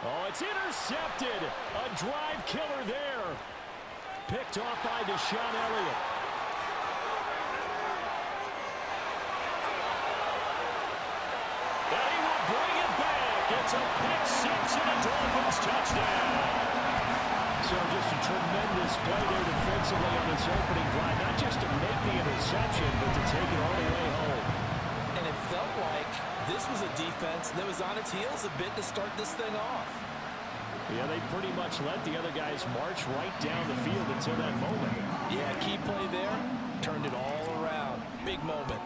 Oh, it's intercepted. A drive killer there. Picked off by Deshaun Elliott. And he will bring it back. It's a pick six and a Dolphins touchdown. So just a tremendous play there defensively on this opening drive. Not just to make the interception, but to take it all the way home. And it felt like this was a defense that was on its heels a bit to start this thing off. Yeah, they pretty much let the other guys march right down the field until that moment. Yeah, key play there, turned it all around. Big moment.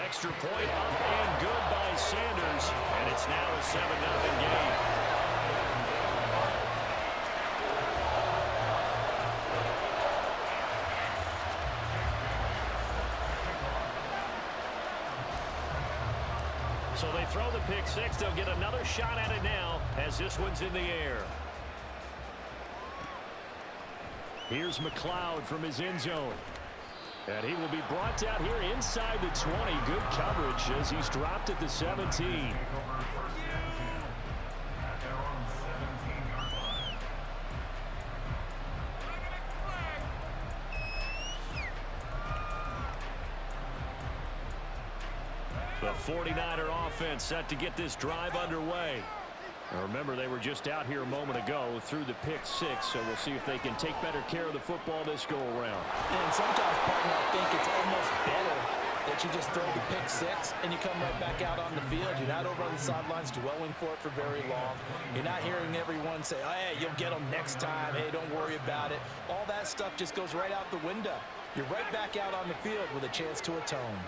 Extra point up and good by Sanders, and it's now a 7-0 game. So they throw the pick six. They'll get another shot at it now as this one's in the air. Here's McLeod from his end zone. And he will be brought down here inside the 20. Good coverage as he's dropped at the 17. The 49er offense set to get this drive underway. Now remember, they were just out here a moment ago through the pick six, so we'll see if they can take better care of the football this go-around. And sometimes, partner, I think it's almost better that you just throw the pick six and you come right back out on the field. You're not over on the sidelines dwelling for it for very long. You're not hearing everyone say, oh, hey, you'll get them next time. Hey, don't worry about it. All that stuff just goes right out the window. You're right back out on the field with a chance to atone.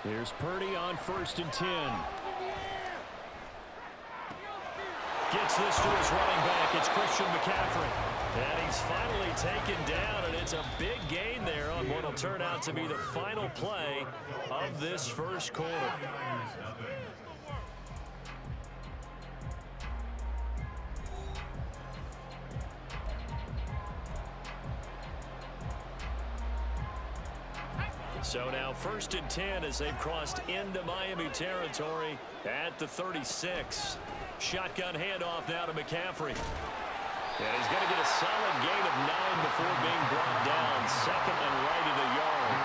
Here's Purdy on 1st and 10. Gets this to his running back. It's Christian McCaffrey. And he's finally taken down, and it's a big gain there on what will turn out to be the final play of this first quarter. So now 1st and 10 as they've crossed into Miami territory at the 36. Shotgun handoff now to McCaffrey. And he's going to get a solid gain of 9 before being brought down. Second and right at a yard.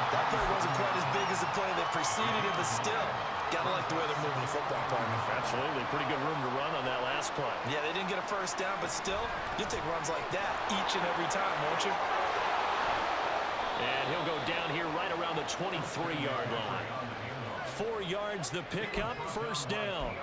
That play wasn't quite as big as the play that preceded it, but still, got to like the way they're moving the football, partner. Absolutely. Pretty good room to run on that last play. Yeah, they didn't get a first down, but still, you'll take runs like that each and every time, won't you? And he'll go down here right around the 23-yard line. 4 yards the pickup, first down.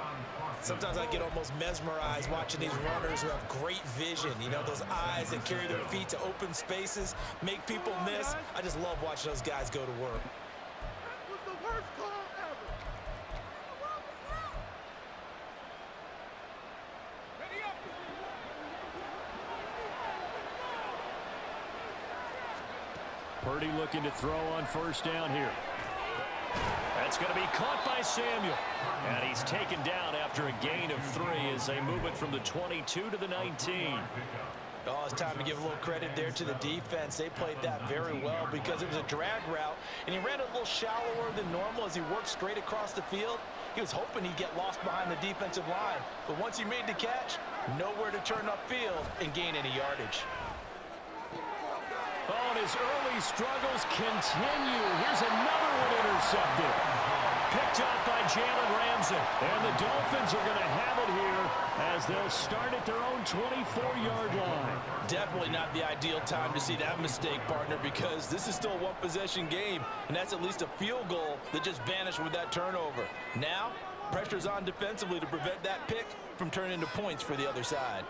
Sometimes I get almost mesmerized watching these runners who have great vision. You know, those eyes that carry their feet to open spaces, make people miss. I just love watching those guys go to work. That was the worst call ever. Ready up. Purdy looking to throw on first down here. That's going to be caught by Samuel. And he's taken down after a gain of 3 as they move it from the 22 to the 19. Oh, it's time to give a little credit there to the defense. They played that very well because it was a drag route, and he ran a little shallower than normal as he worked straight across the field. He was hoping he'd get lost behind the defensive line, but once he made the catch, nowhere to turn upfield and gain any yardage. Oh, and his early struggles continue. Here's another one intercepted. Picked up by Jalen Ramsey. And the Dolphins are going to have it here as they'll start at their own 24-yard line. Definitely not the ideal time to see that mistake, partner, because this is still a one-possession game, and that's at least a field goal that just vanished with that turnover. Now, pressure's on defensively to prevent that pick from turning into points for the other side.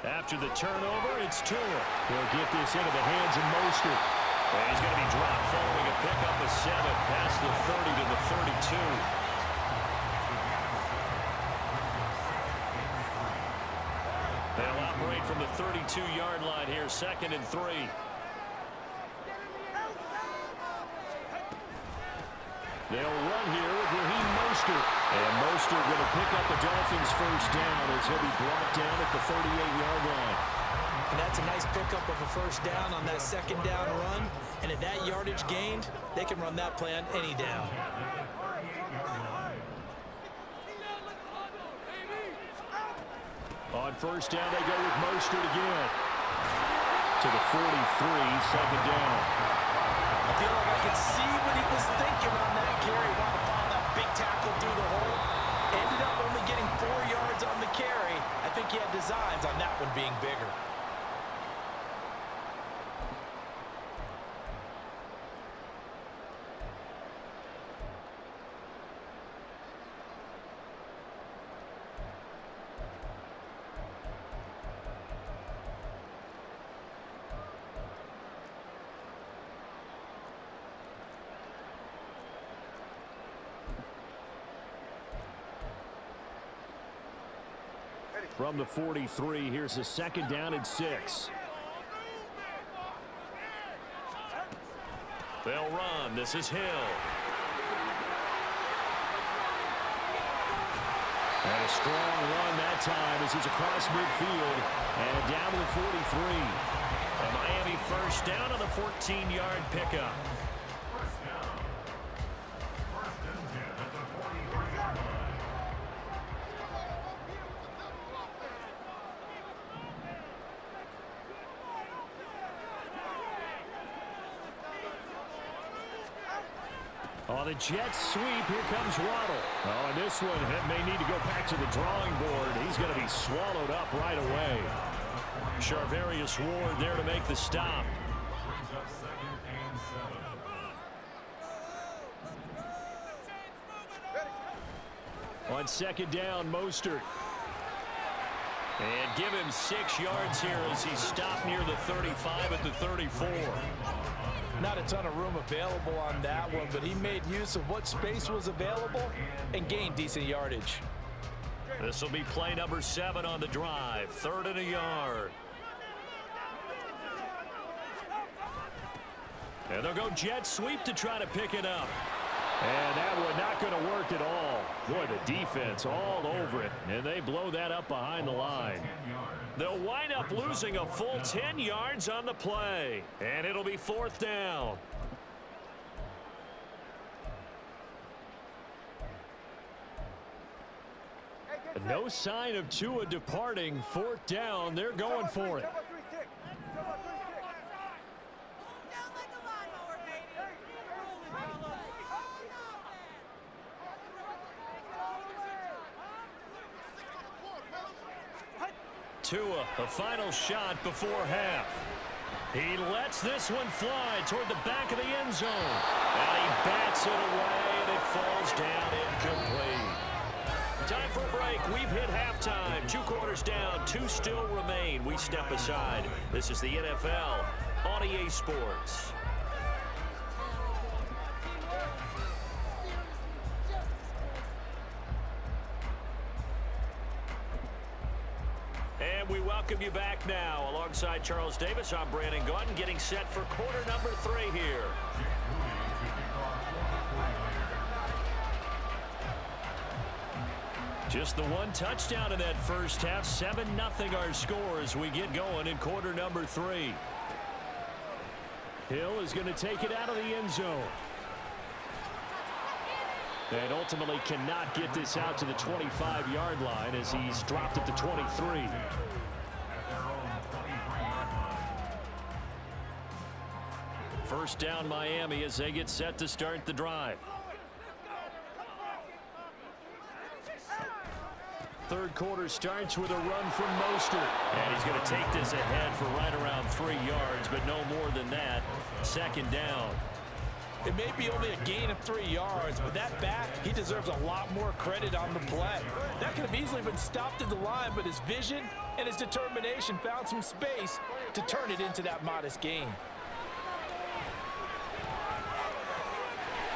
After the turnover, it's Tua. He'll get this into the hands of Mostert. And he's going to be dropped following a pickup of 7 past the 30 to the 32. They'll operate from the 32-yard line here, 2nd and 3. They'll run here with Raheem Mostert. And Mostert going to pick up the Dolphins' first down as he'll be brought down at the 38-yard line. And that's a nice pickup of a first down on that second down run. And at that yardage gained, they can run that play on any down. On first down, they go with Mostert again. To the 43, second down. I feel like I could see what he was thinking on that carry. Wanted to find that big tackle through the hole. Ended up only getting 4 yards on the carry. I think he had designs on that one being bigger. From the 43, here's a second down and 6. They'll run. This is Hill. And a strong run that time as he's across midfield and down to the 43. And Miami first down on the 14-yard pickup. On the Jets sweep, here comes Waddle. Oh, and this one may need to go back to the drawing board. He's going to be swallowed up right away. Charvarius Ward there to make the stop. On second down, Mostert. And give him 6 yards here as he's stopped near the 35 at the 34. Not a ton of room available on that one, but he made use of what space was available and gained decent yardage. This will be play number 7 on the drive. 3rd and a yard. And they'll go jet sweep to try to pick it up. And that one not going to work at all. Boy, the defense all over it. And they blow that up behind the line. They'll wind up losing a full 10 yards on the play. And it'll be 4th down. No sign of Tua departing. 4th down. They're going for it. Tua, the final shot before half. He lets this one fly toward the back of the end zone. And he bats it away, and it falls down incomplete. Time for a break. We've hit halftime. 2 quarters down, 2 still remain. We step aside. This is the NFL on EA Sports. And we welcome you back now. Alongside Charles Davis, I'm Brandon Gaudin, getting set for quarter number 3 here. Just the 1 touchdown in that first half. 7-0 our score as we get going in quarter number 3. Hill is going to take it out of the end zone. And ultimately cannot get this out to the 25-yard line as he's dropped at the 23. First down Miami as they get set to start the drive. 3rd quarter starts with a run from Mostert. And he's going to take this ahead for right around 3 yards, but no more than that. 2nd down. It may be only a gain of 3 yards, but that back, he deserves a lot more credit on the play. That could have easily been stopped at the line, but his vision and his determination found some space to turn it into that modest gain.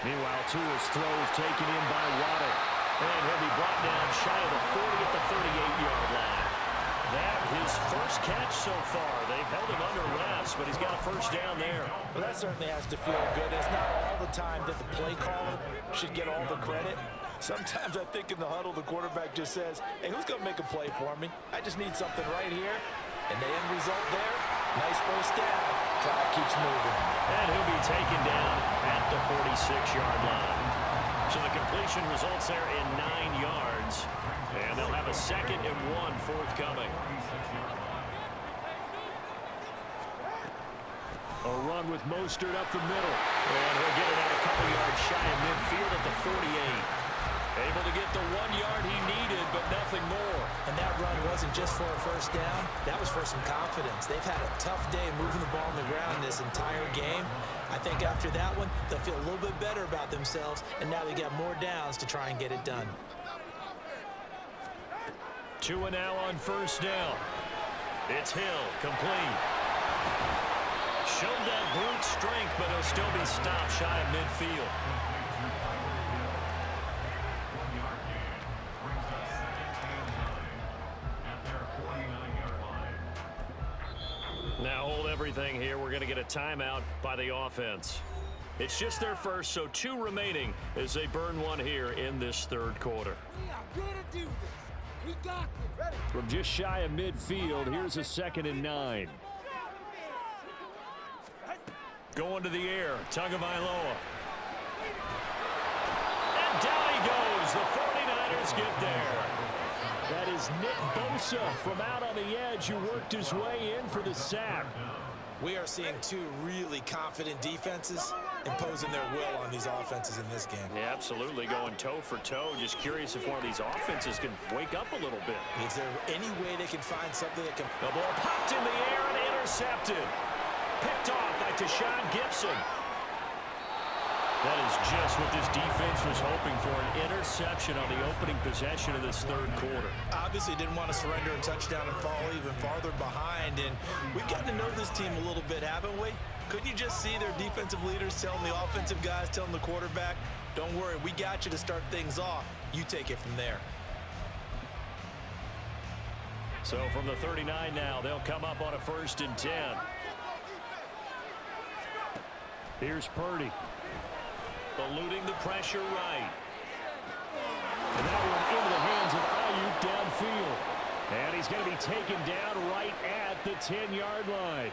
Meanwhile, Tua's throw is taken in by Waddle. And he'll be brought down shy of the 40 at the 38-yard line. That his first catch so far. They've held him under wraps, but he's got a first down there. Well, that certainly has to feel good. It's not all the time that the play caller should get all the credit. Sometimes I think in the huddle, the quarterback just says, hey, who's going to make a play for me? I just need something right here. And the end result there, nice first down. Clock keeps moving. And he'll be taken down at the 46-yard line. So the completion results there in 9 yards. And they'll have a 2nd and 1 forthcoming. A run with Mostert up the middle. And he'll get it out a couple yards shy of midfield at the 48. Able to get the 1 yard he needed, but nothing more. And that run wasn't just for a first down. That was for some confidence. They've had a tough day moving the ball on the ground this entire game. I think after that one, they'll feel a little bit better about themselves, and now they got more downs to try and get it done. 2 and now on first down. It's Hill, complete. Showed that brute strength, but he'll still be stopped shy of midfield. Now hold everything here. We're going to get a timeout by the offense. It's just their first, so 2 remaining as they burn one here in this third quarter. We are going to do this. We got this. Ready? From just shy of midfield, here's a 2nd and 9. Going to the air, Tagovailoa. And down he goes. The 49ers get there. That is Nick Bosa from out on the edge who worked his way in for the sack. We are seeing 2 really confident defenses imposing their will on these offenses in this game. Yeah, absolutely, going toe for toe. Just curious if one of these offenses can wake up a little bit. Is there any way they can find something that can... The ball popped in the air and intercepted. Picked off by Tashawn Gibson. That is just what this defense was hoping for, an interception on the opening possession of this third quarter. Obviously didn't want to surrender a touchdown and fall even farther behind, and we've gotten to know this team a little bit, haven't we? Couldn't you just see their defensive leaders telling the offensive guys, telling the quarterback, don't worry, we got you to start things off. You take it from there. So from the 39 now, they'll come up on a 1st and 10. Here's Purdy. Eluding the pressure right. And that one into the hands of Ayuk downfield. And he's going to be taken down right at the 10-yard line.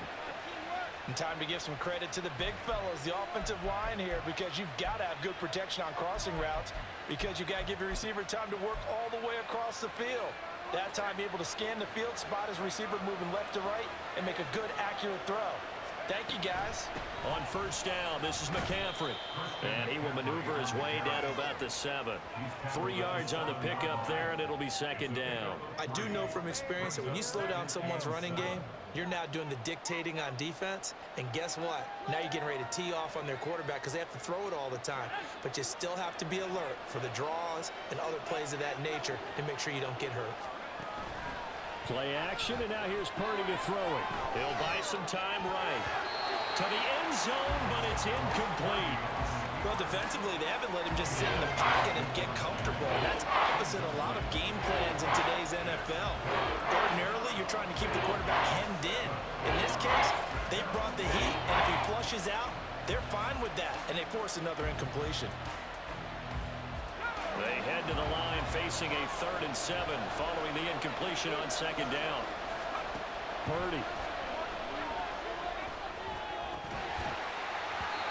And time to give some credit to the big fellas, the offensive line here, because you've got to have good protection on crossing routes, because you've got to give your receiver time to work all the way across the field. That time, be able to scan the field, spot his receiver moving left to right, and make a good, accurate throw. Thank you, guys. On first down, this is McCaffrey. And he will maneuver his way down to about the 7. 3 yards on the pickup there, and it'll be 2nd down. I do know from experience that when you slow down someone's running game, you're now doing the dictating on defense. And guess what? Now you're getting ready to tee off on their quarterback because they have to throw it all the time. But you still have to be alert for the draws and other plays of that nature to make sure you don't get hurt. Play action, and now here's Purdy to throw it. He'll buy some time right. To the end zone, but it's incomplete. Well, defensively, they haven't let him just sit in the pocket and get comfortable. That's opposite a lot of game plans in today's NFL. Ordinarily, you're trying to keep the quarterback hemmed in. In this case, they brought the heat, and if he flushes out, they're fine with that, and they force another incompletion. They head to the line facing a 3rd and 7 following the incompletion on 2nd down. Purdy.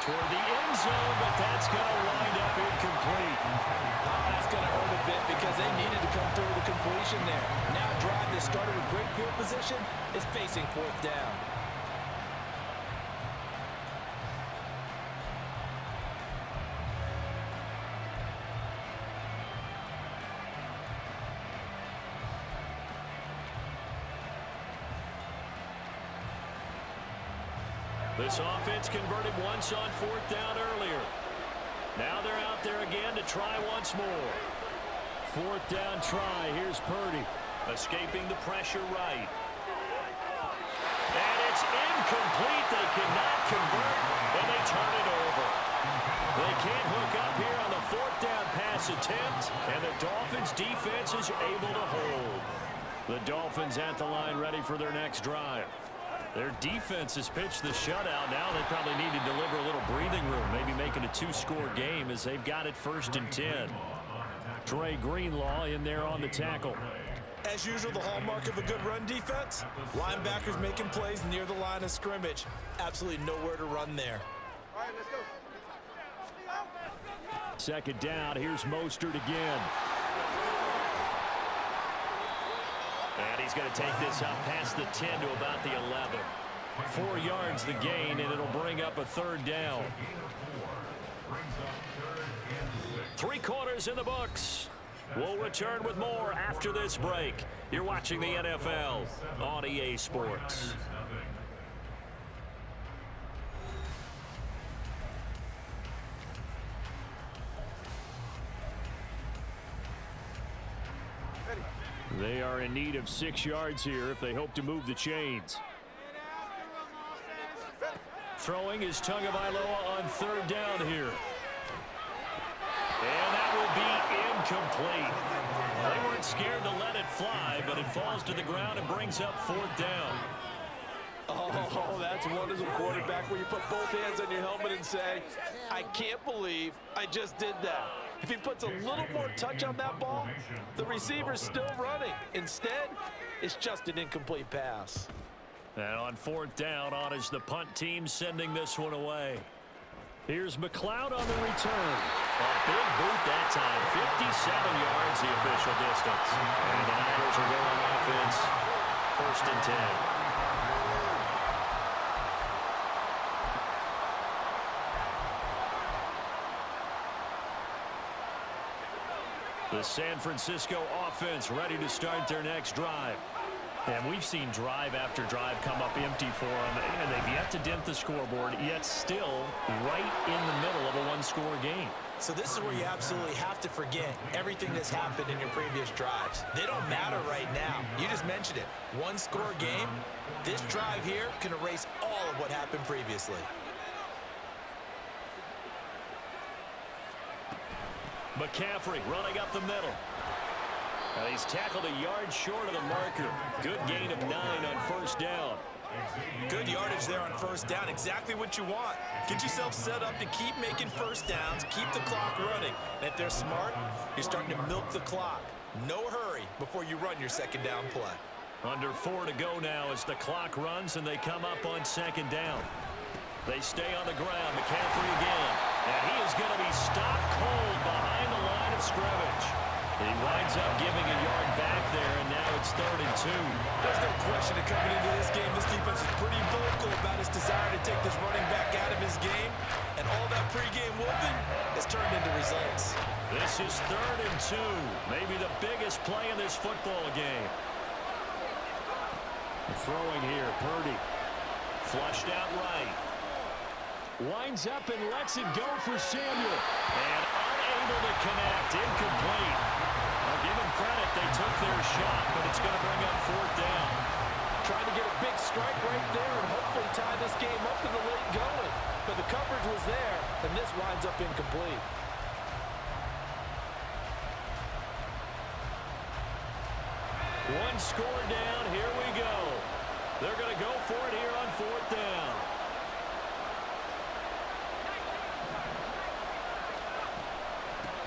Toward the end zone, but that's going to wind up incomplete. That's going to hurt a bit because they needed to come through the completion there. Now a drive that started with great field position is facing 4th down. This offense converted once on 4th down earlier. Now they're out there again to try once more. 4th down try. Here's Purdy. Escaping the pressure right. And it's incomplete. They cannot convert, and they turn it over. They can't hook up here on the 4th down pass attempt, and the Dolphins' defense is able to hold. The Dolphins at the line ready for their next drive. Their defense has pitched the shutout. Now they probably need to deliver a little breathing room, maybe make it a 2-score game as they've got it 1st and 10. Trey Greenlaw in there on the tackle. As usual, the hallmark of a good run defense, linebackers making plays near the line of scrimmage. Absolutely nowhere to run there. All right, let's go. 2nd down. Here's Mostert again. he's going to take this up past the 10 to about the 11. 4 yards the gain, and it'll bring up a third down. 3 quarters in the books. We'll return with more after this break. You're watching the NFL on EA Sports. They are in need of 6 yards here if they hope to move the chains. Throwing is Tagovailoa on third down here. And that will be incomplete. They weren't scared to let it fly, but it falls to the ground and brings up 4th down. Oh, that's one as a quarterback where you put both hands on your helmet and say, I can't believe I just did that. If he puts a little more touch on that ball, the receiver's still running. Instead, it's just an incomplete pass. And on 4th down, on is the punt team sending this one away. Here's McLeod on the return. A big boot that time. 57 yards the official distance. And the Niners are going offense. 1st and 10. The San Francisco offense ready to start their next drive. And we've seen drive after drive come up empty for them, and they've yet to dent the scoreboard, yet still right in the middle of a one-score game. So this is where you absolutely have to forget everything that's happened in your previous drives. They don't matter right now. You just mentioned it. One-score game. This drive here can erase all of what happened previously. McCaffrey running up the middle. And he's tackled a yard short of the marker. Good gain of 9 on 1st down. Good yardage there on 1st down. Exactly what you want. Get yourself set up to keep making 1st downs, keep the clock running. And if they're smart, you're starting to milk the clock. No hurry before you run your 2nd down play. Under 4 to go now as the clock runs and they come up on 2nd down. They stay on the ground. McCaffrey again. And he is going to be stopped cold behind the line of scrimmage. He winds up giving a yard back there, and now it's 3rd and 2. There's no question that coming into this game, this defense is pretty vocal about his desire to take this running back out of his game. And all that pregame whooping has turned into results. This is 3rd and 2. Maybe the biggest play in this football game. Throwing here, Purdy. Flushed out right. Winds up and lets it go for Samuel. And unable to connect. Incomplete. I'll give them credit. They took their shot, but it's going to bring up 4th down. Trying to get a big strike right there and hopefully tie this game up in the late going. But the coverage was there, and this winds up incomplete. One score down. Here we go. They're going to go for it here on 4th down.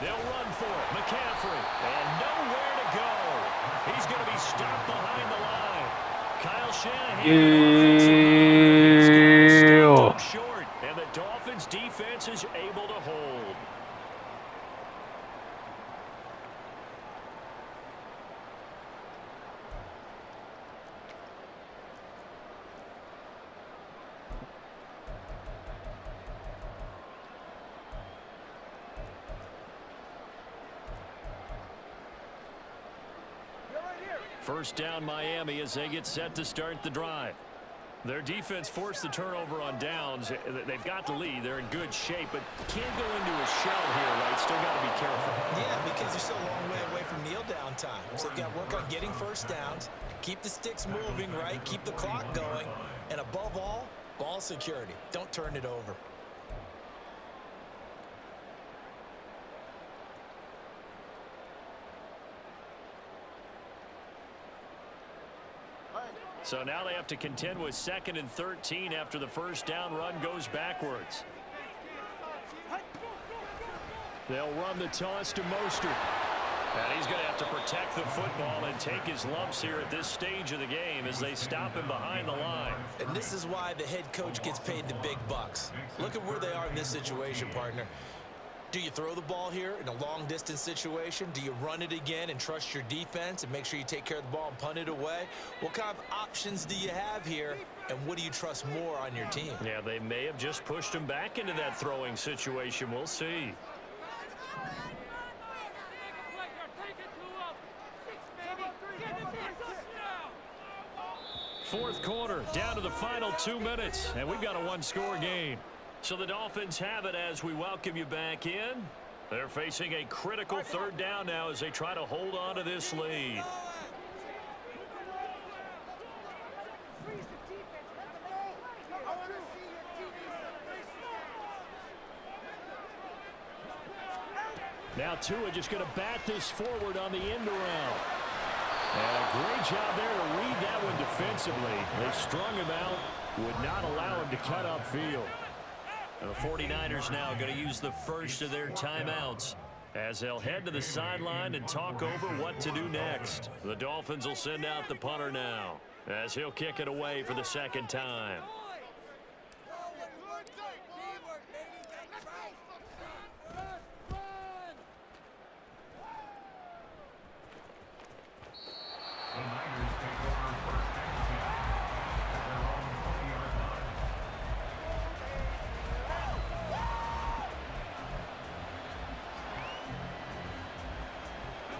They'll run for it. McCaffrey. And nowhere to go. He's going to be stopped behind the line. Kyle Shanahan. Short. And the Dolphins defense is able to hold. First down Miami as they get set to start the drive. Their defense forced the turnover on downs. They've got the lead. They're in good shape, but can't go into a shell here, right? Still got to be careful. Yeah, because they're still a long way away from kneel down time. So they've got to work on getting 1st downs, keep the sticks moving, right? Keep the clock going. And above all, ball security. Don't turn it over. So now they have to contend with 2nd and 13 after the 1st down run goes backwards. They'll run the toss to Mostert. And he's going to have to protect the football and take his lumps here at this stage of the game as they stop him behind the line. And this is why the head coach gets paid the big bucks. Look at where they are in this situation, partner. Do you throw the ball here in a long-distance situation? Do you run it again and trust your defense and make sure you take care of the ball and punt it away? What kind of options do you have here, and what do you trust more on your team? Yeah, they may have just pushed him back into that throwing situation. We'll see. Fourth quarter, down to the final 2 minutes, and we've got a one-score game. So the Dolphins have it as we welcome you back in. They're facing a critical third down now as they try to hold on to this lead. Now Tua just going to bat this forward on the end around. And a great job there to read that one defensively. They strung him out, would not allow him to cut upfield. The 49ers now going to use the first of their timeouts as they'll head to the sideline and talk over what to do next. The Dolphins will send out the punter now as he'll kick it away for the second time.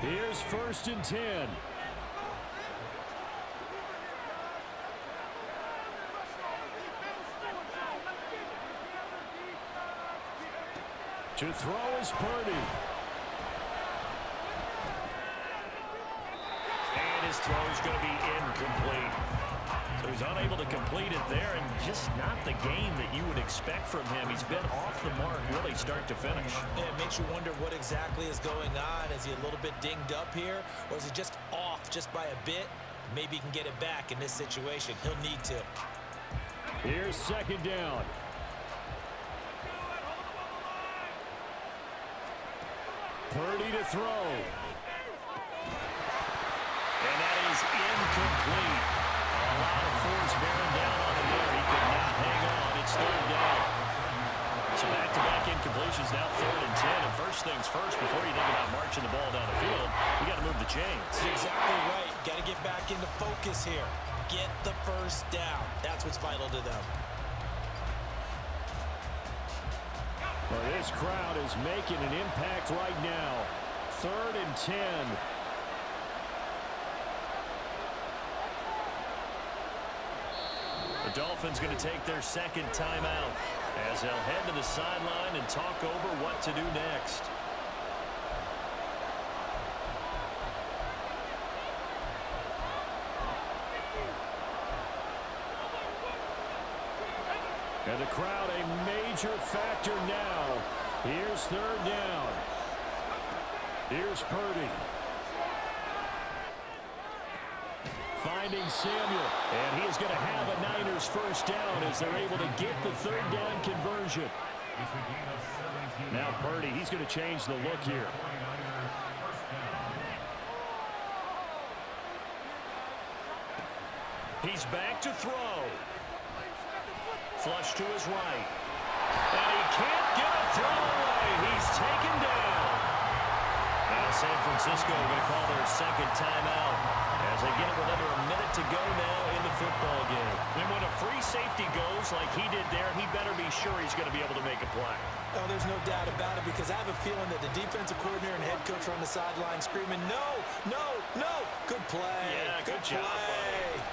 Here's 1st and 10. To throw is Purdy. And his throw is going to be incomplete. So he's unable to complete it there, and just not the game that you would expect from him. He's been off the mark really start to finish. Yeah, it makes you wonder what exactly is going on. Is he a little bit dinged up here, or is he just off just by a bit? Maybe he can get it back in this situation. He'll need to. Here's 2nd down. Purdy to throw. And that is incomplete. A lot of force bearing down on him there. He could not hang on. It's 3rd down. So back-to-back incompletions, now 3rd and 10. And first things first, before you think about marching the ball down the field, you got to move the chains. That's exactly right. Got to get back into focus here. Get the first down. That's what's vital to them. Well, this crowd is making an impact right now. 3rd and 10. The Dolphins going to take their second timeout as they'll head to the sideline and talk over what to do next. And the crowd a major factor now. Here's 3rd down. Here's Purdy. Finding Samuel. And he is going to have a Niners first down as they're able to get the 3rd down conversion. Now Purdy, he's going to change the look here. He's back to throw. Flush to his right. And he can't get a throw away. He's taken down. Now San Francisco are going to call their second timeout as they get it with under a minute to go now in the football game. And when a free safety goes like he did there, he better be sure he's going to be able to make a play. Oh, there's no doubt about it, because I have a feeling that the defensive coordinator and head coach are on the sideline screaming, no, no, no. Good play. Yeah, good job. Play.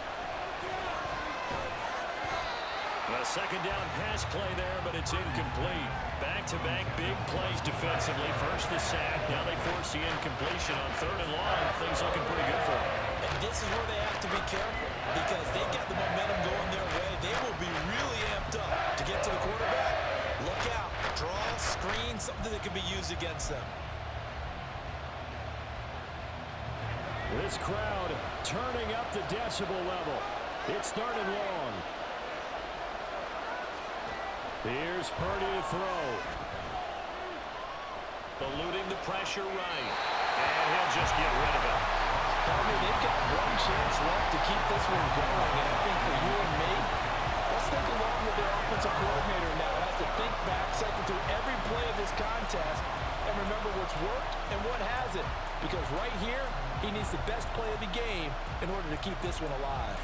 A second down pass play there, but it's incomplete. Back-to-back big plays defensively. First the sack. Now they force the incompletion on 3rd and long. Things looking pretty good for them. And this is where they have to be careful, because they got the momentum going their way. They will be really amped up to get to the quarterback. Look out. Draw, screen, something that can be used against them. This crowd turning up the decibel level. It's 3rd and long. Here's Purdy to throw. Eluding the pressure right. And he'll just get rid of it. They've got one chance left to keep this one going. And I think for you and me, let's think along with their offensive coordinator now. As has to think back, cycle through every play of this contest, and remember what's worked and what hasn't. Because right here, he needs the best play of the game in order to keep this one alive.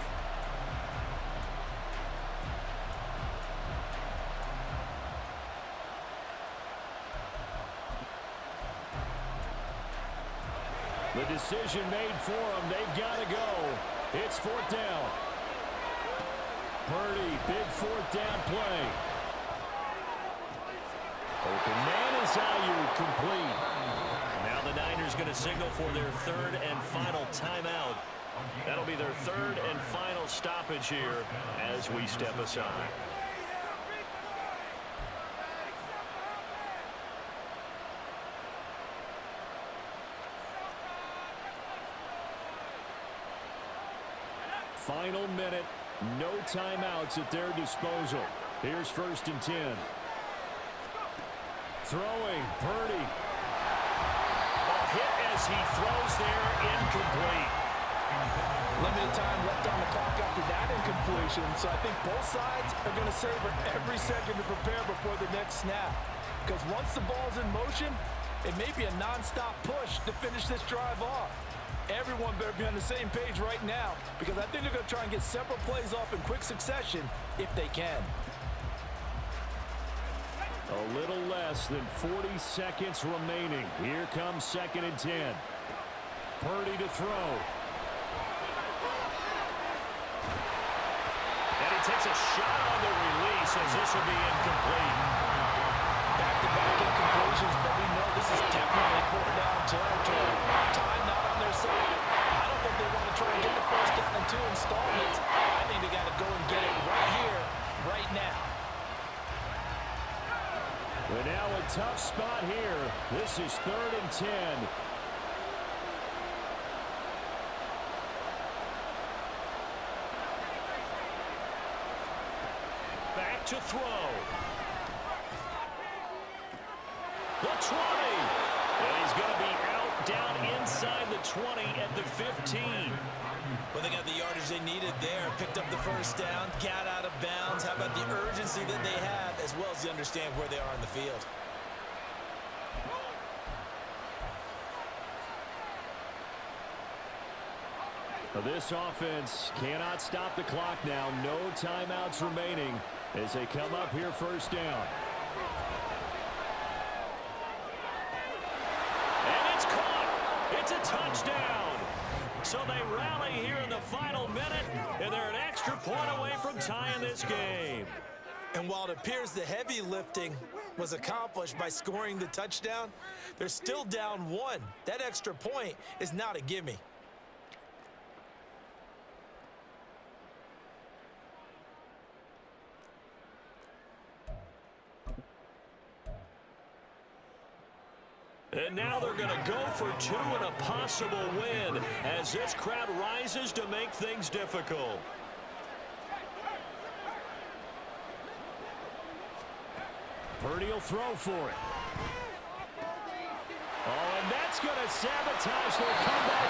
The decision made for them. They've got to go. It's 4th down. Purdy, big 4th down play. Open man is Ayuk, complete. Now the Niners going to signal for their 3rd and final timeout. That'll be their 3rd and final stoppage here as we step aside. Final minute, no timeouts at their disposal. Here's 1st and 10. Throwing, Purdy. A hit as he throws there, incomplete. Limited time left on the clock after that incompletion, so I think both sides are going to savor every second to prepare before the next snap. Because once the ball's in motion, it may be a non-stop push to finish this drive off. Everyone better be on the same page right now, because I think they're going to try and get several plays off in quick succession if they can. A little less than 40 seconds remaining. Here comes 2nd and 10. Purdy to throw. And he takes a shot on the release as this will be incomplete. Back-to-back incompletions, but we know this is definitely 4th down territory. Time not on their side. I don't think they want to try and get the 1st down in 2 installments. I think they got to go and get it right here, right now. But now a tough spot here. This is 3rd and 10. Back to throw. The 20. And he's going to be out down inside the 20 at the 15. Well, they got the yardage they needed there. Picked up the 1st down, got out of bounds. How about the urgency that they have, as well as they understand where they are in the field? Now this offense cannot stop the clock now. No timeouts remaining as they come up here 1st down. And it's caught. It's a touchdown. So they rally here in the final minute, and they're an extra point away from tying this game. And while it appears the heavy lifting was accomplished by scoring the touchdown, they're still down 1. That extra point is not a gimme. And now they're going to go for 2 and a possible win as this crowd rises to make things difficult. Purdy will throw for it. Oh, and that's going to sabotage their comeback.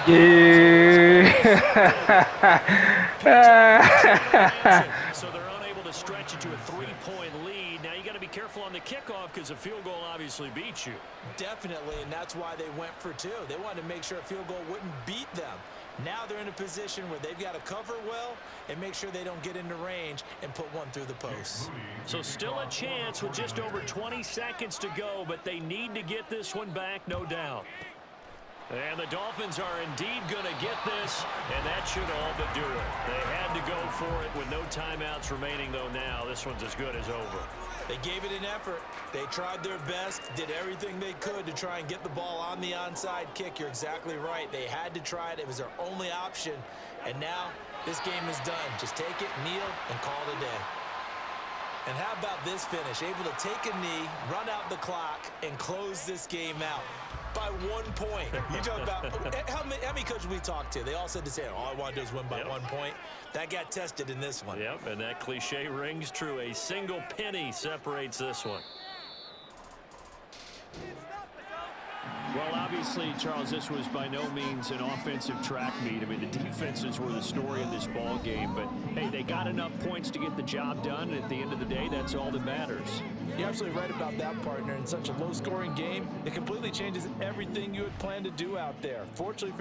So they're unable to stretch it to a 3-point lead. Now you got to be careful on the kickoff because a field goal obviously beats you. Definitely, and that's why they went for 2. They wanted to make sure a field goal wouldn't beat them. Now they're in a position where they've got to cover well and make sure they don't get into range and put one through the post. So still a chance with just over 20 seconds to go, but they need to get this one back, no doubt. And the Dolphins are indeed going to get this, and that should all but do it. They had to go for it with no timeouts remaining, though now this one's as good as over. They gave it an effort. They tried their best, did everything they could to try and get the ball on the onside kick. You're exactly right. They had to try it. It was their only option. And now this game is done. Just take it, kneel, and call it a day. And how about this finish? Able to take a knee, run out the clock, and close this game out by 1 point. You talk about how many coaches we talked to? They all said the same. All I want to do is win by 1 point. That got tested in this one. Yep, and that cliche rings true. A single penny separates this one. Well, obviously, Charles, this was by no means an offensive track meet. I mean, the defenses were the story of this ball game. But, hey, they got enough points to get the job done. And at the end of the day, that's all that matters. You're absolutely right about that, partner. In such a low-scoring game, it completely changes everything you had planned to do out there. Fortunately for